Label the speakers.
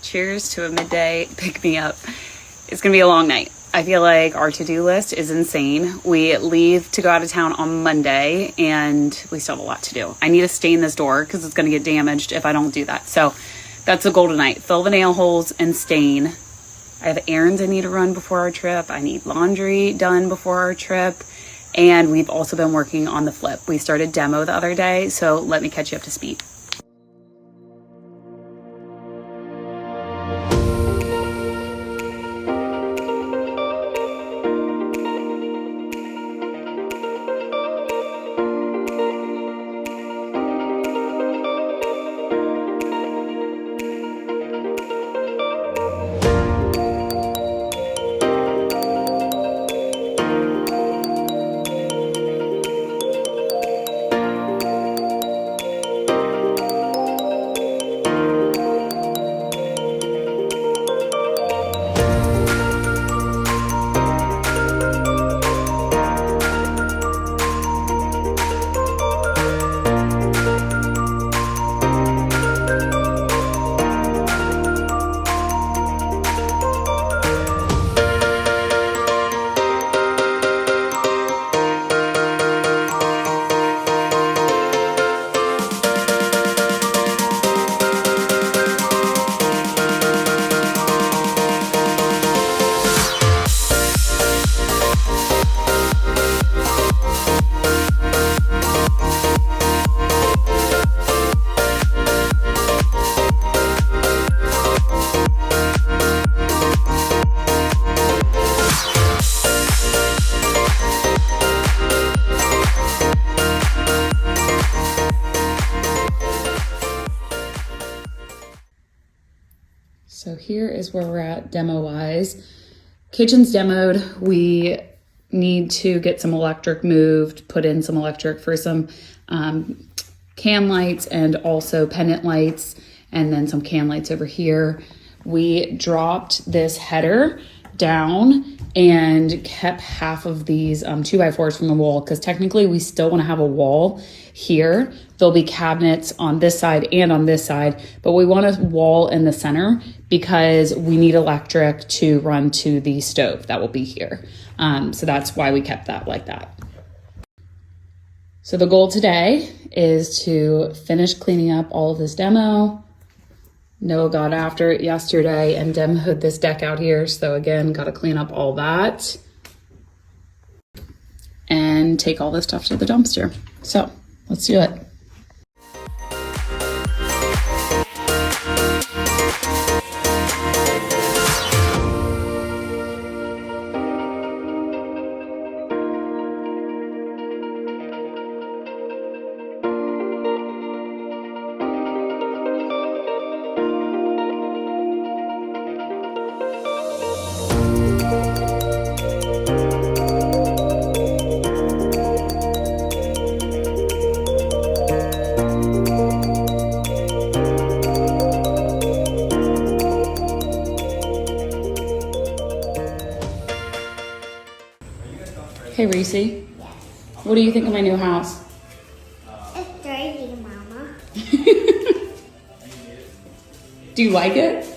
Speaker 1: cheers to a midday pick-me-up. It's gonna be a long night. I feel like our to-do list is insane. We leave to go out of town on Monday and we still have a lot to do. I need to stain this door because it's gonna get damaged if I don't do that. So that's the goal tonight. Fill the nail holes and stain. I have errands I need to run before our trip. I need laundry done before our trip. And we've also been working on the flip. We started demo the other day, so let me catch you up to speed. So here is where we're at demo-wise. Kitchen's demoed. We need to get some electric moved, put in some electric for some can lights and also pendant lights, and then some can lights over here. We dropped this header down and kept half of these 2x4s from the wall because technically we still want to have a wall here. There'll be cabinets on this side and on this side, but we want a wall in the center because we need electric to run to the stove that will be here. So that's why we kept that like that. So the goal today is to finish cleaning up all of this demo. Noah got after it yesterday and demoed this deck out here. So again, got to clean up all that and take all this stuff to the dumpster. So let's do it. Hey Reese, what do you think of my new house?
Speaker 2: It's dirty, Mama.
Speaker 1: Do you like it?